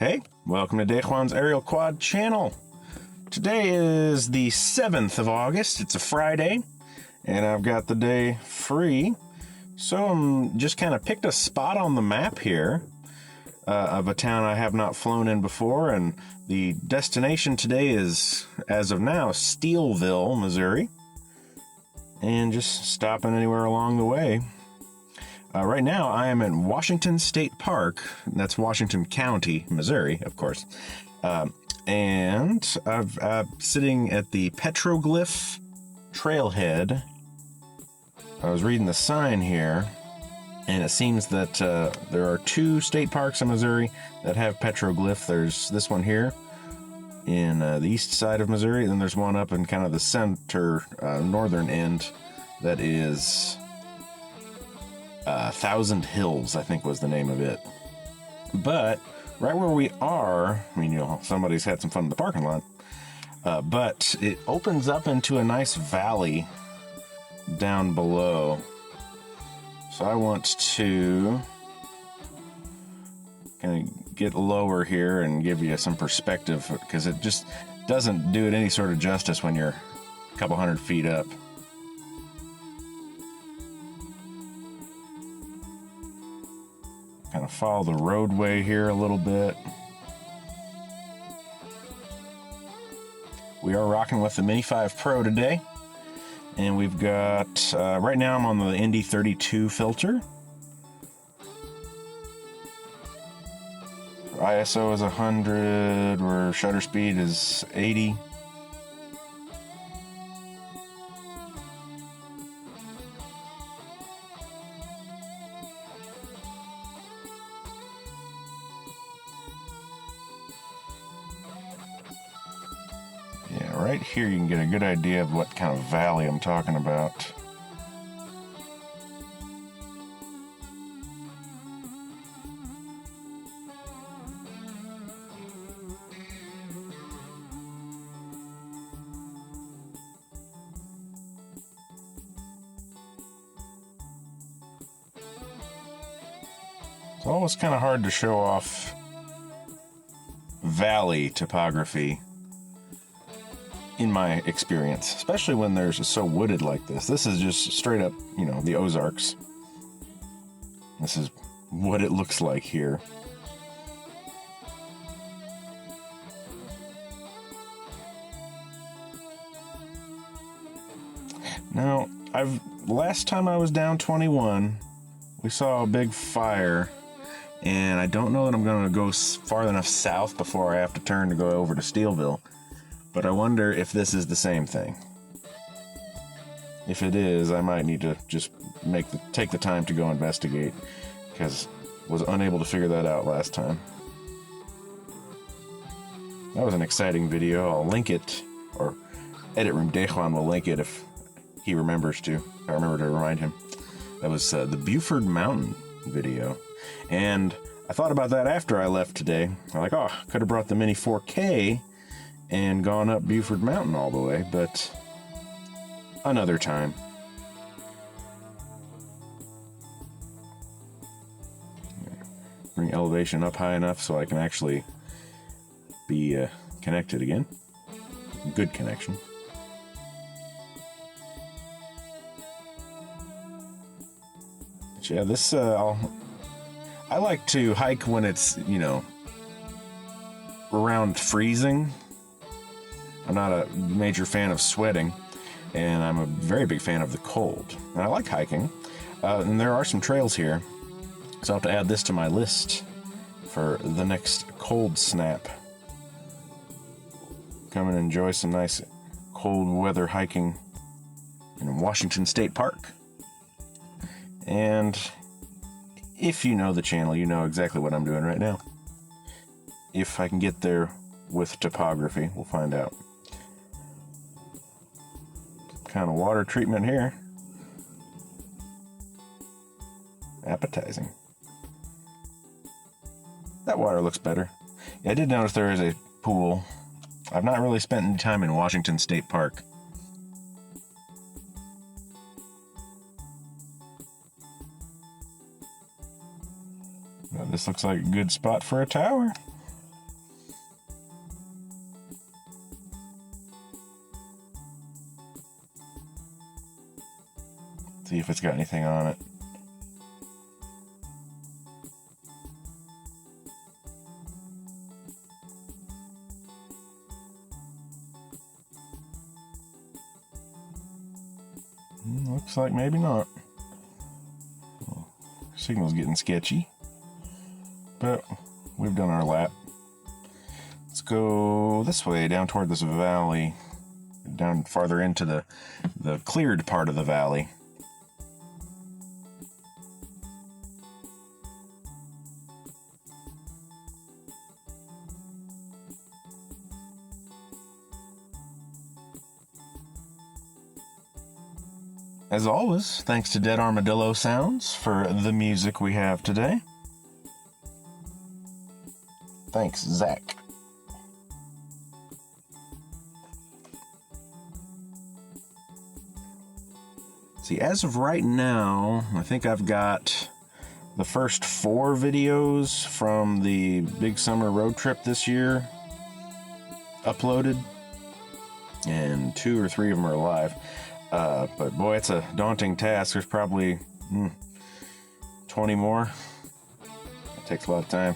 Hey, welcome to DJI's Aerial Quad channel. Today is the 7th of August. It's a Friday, and I've got the day free. So I'm just kind of picked a spot on the map here of a town I have not flown in before, and the destination today is, as of now, Steelville, Missouri. And just stopping anywhere along the way. Right now, I am in Washington State Park. That's Washington County, Missouri, of course. And I'm sitting at the Petroglyph trailhead. I was reading the sign here, and it seems that there are two state parks in Missouri that have petroglyph. There's this one here in the east side of Missouri, and then there's one up in kind of the center, northern end that is... Thousand Hills, I think was the name of it. But right where we are, I mean, somebody's had some fun in the parking lot, but it opens up into a nice valley down below. So I want to kind of get lower here and give you some perspective, because it just doesn't do it any sort of justice when you're a couple hundred feet up. Kind of follow the roadway here a little bit. We are rocking with the Mini 5 Pro today. And we've got, right now I'm on the Indy 32 filter. ISO is 100, where shutter speed is 80. Right here you can get a good idea of what kind of valley I'm talking about. It's always kind of hard to show off valley topography, in my experience, especially when there's so wooded like this. This is just straight up, the Ozarks. This is what it looks like here. Now, last time I was down 21, we saw a big fire, and I don't know that I'm going to go far enough south before I have to turn to go over to Steelville. But I wonder if this is the same thing. If it is, I might need to just take the time to go investigate, because I was unable to figure that out last time. That was an exciting video. I'll link it, or Edit Room Dejuan will link it if he remembers to. I remember to remind him. That was the Buford Mountain video. And I thought about that after I left today. I'm like, could have brought the Mini 4K and gone up Buford Mountain all the way, but another time. Bring elevation up high enough so I can actually be connected again. Good connection. But yeah, this, I like to hike when it's, around freezing. I'm not a major fan of sweating, and I'm a very big fan of the cold. And I like hiking, and there are some trails here, so I'll have to add this to my list for the next cold snap. Come and enjoy some nice cold weather hiking in Washington State Park. And if you know the channel, you know exactly what I'm doing right now. If I can get there with topography, we'll find out. Kind of water treatment here. Appetizing. That water looks better. Yeah, I did notice there is a pool. I've not really spent any time in Washington State Park. This looks like a good spot for a tower. See if it's got anything on it. Looks like maybe not. Signal's getting sketchy, but we've done our lap. Let's go this way, down toward this valley, down farther into the cleared part of the valley. As always, thanks to Dead Armadillo Sounds for the music we have today. Thanks, Zach. See, as of right now, I think I've got the first 4 videos from the big summer road trip this year uploaded, and 2 or 3 of them are live. But boy, it's a daunting task. There's probably 20 more. It takes a lot of time,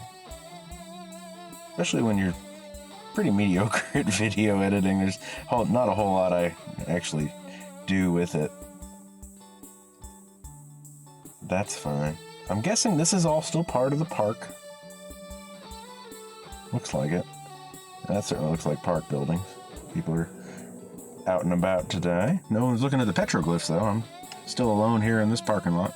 especially when you're pretty mediocre at video editing. There's not a whole lot I actually do with it. That's fine. I'm guessing this is all still part of the park. Looks like it. That certainly looks like park buildings. People are out and about today. No one's looking at the petroglyphs, though. I'm still alone here in this parking lot.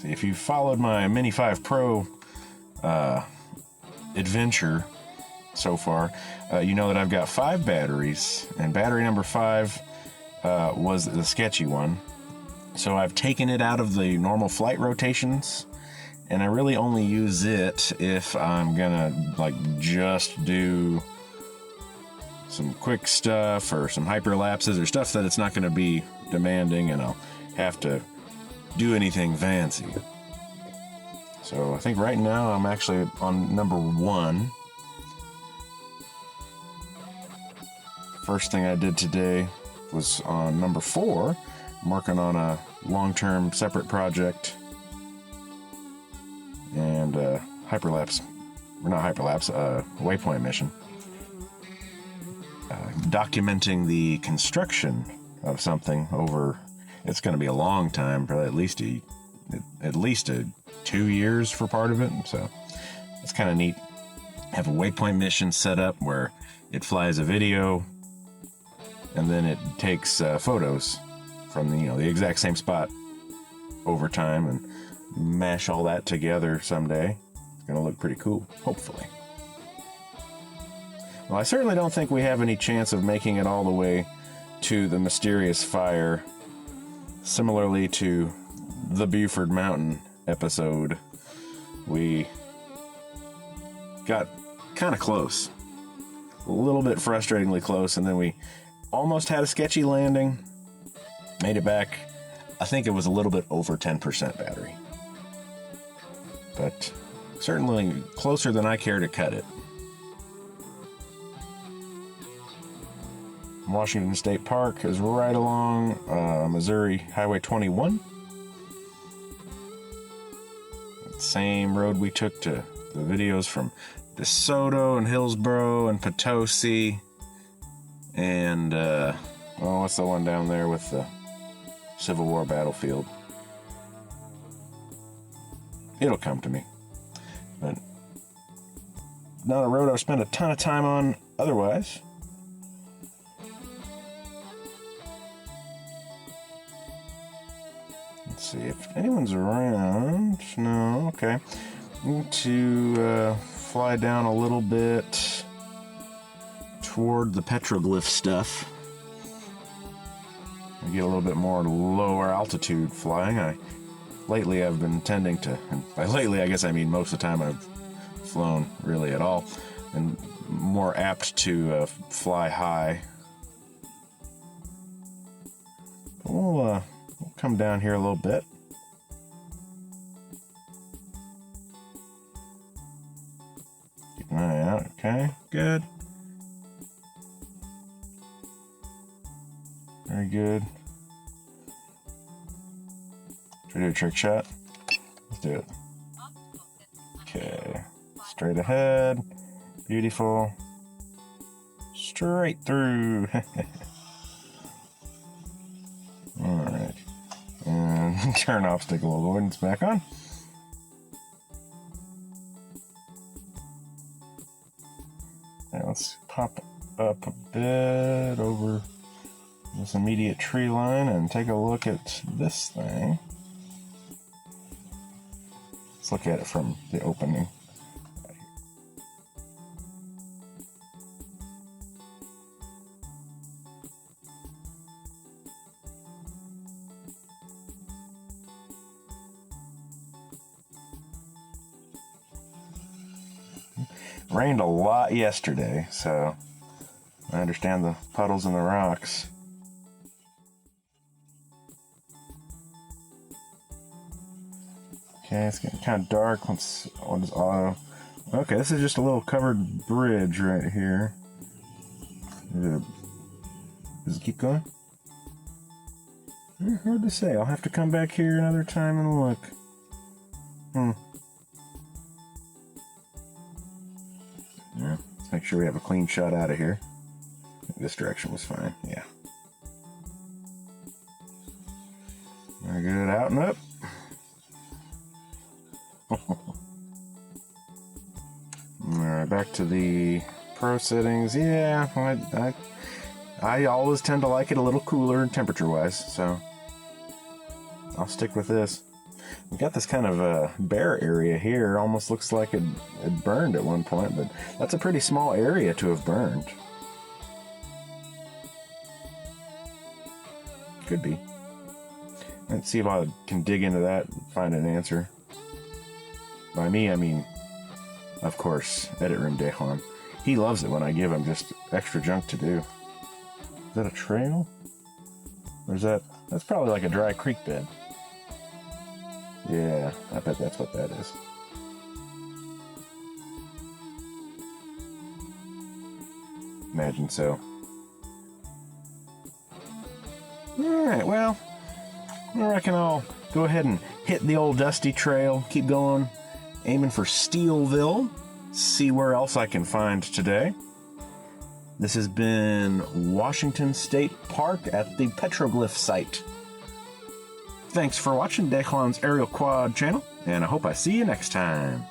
See, if you followed my Mini 5 Pro adventure so far, you know that I've got 5 batteries, and battery number 5 was the sketchy one. So I've taken it out of the normal flight rotations, and I really only use it if I'm gonna just do some quick stuff or some hyperlapses or stuff that it's not gonna be demanding and I'll have to do anything fancy. So I think right now I'm actually on number 1. First thing I did today was on number 4. I'm working on a long-term separate project and waypoint mission. Documenting the construction of something over, it's going to be a long time, probably at least 2 years for part of it. So it's kind of neat. Have a waypoint mission set up where it flies a video and then it takes photos from the exact same spot over time and mash all that together someday. It's going to look pretty cool, hopefully. Well, I certainly don't think we have any chance of making it all the way to the mysterious fire. Similarly to the Buford Mountain episode, we got kind of close. A little bit frustratingly close, and then we almost had a sketchy landing. Made it back. I think it was a little bit over 10% battery. But certainly closer than I care to cut it. Washington State Park is right along Missouri Highway 21. Same road we took to the videos from DeSoto and Hillsboro and Potosi. And, what's the one down there with the Civil War battlefield? It'll come to me. But not a road I've spent a ton of time on otherwise. Let's see if anyone's around. No, okay. Need to fly down a little bit toward the petroglyph stuff. I get a little bit more lower altitude flying. Lately I've been tending to, and by lately I guess I mean most of the time I've flown really at all, and more apt to fly high. We'll come down here a little bit. Keep an eye out. Okay, good. good. Should we do a trick shot? Let's do it. Okay. Straight ahead. Beautiful. Straight through. Alright. And turn obstacle avoidance back on. Now let's pop up a bit over this immediate tree line and take a look at this thing. Let's look at it from the opening. Rained a lot yesterday, so I understand the puddles and the rocks. Okay, it's getting kind of dark. What is auto? Okay, this is just a little covered bridge right here. Does it keep going? Hard to say. I'll have to come back here another time and look. Yeah, let's make sure we have a clean shot out of here. This direction was fine, yeah. Very good, out and up. Alright, back to the pro settings. Yeah, I always tend to like it a little cooler temperature-wise, so I'll stick with this. We've got this kind of bare area here. Almost looks like it burned at one point, but that's a pretty small area to have burned. Could be. Let's see if I can dig into that and find an answer. By me, I mean, of course, Edit Room Dejan. He loves it when I give him just extra junk to do. Is that a trail? Or is that's probably like a dry creek bed. Yeah, I bet that's what that is. Imagine so. Alright, well, I reckon I'll go ahead and hit the old dusty trail, keep going, aiming for Steelville, see where else I can find today. This has been Washington State Park at the Petroglyph site. Thanks for watching Dejan's Aerial Quad channel, and I hope I see you next time.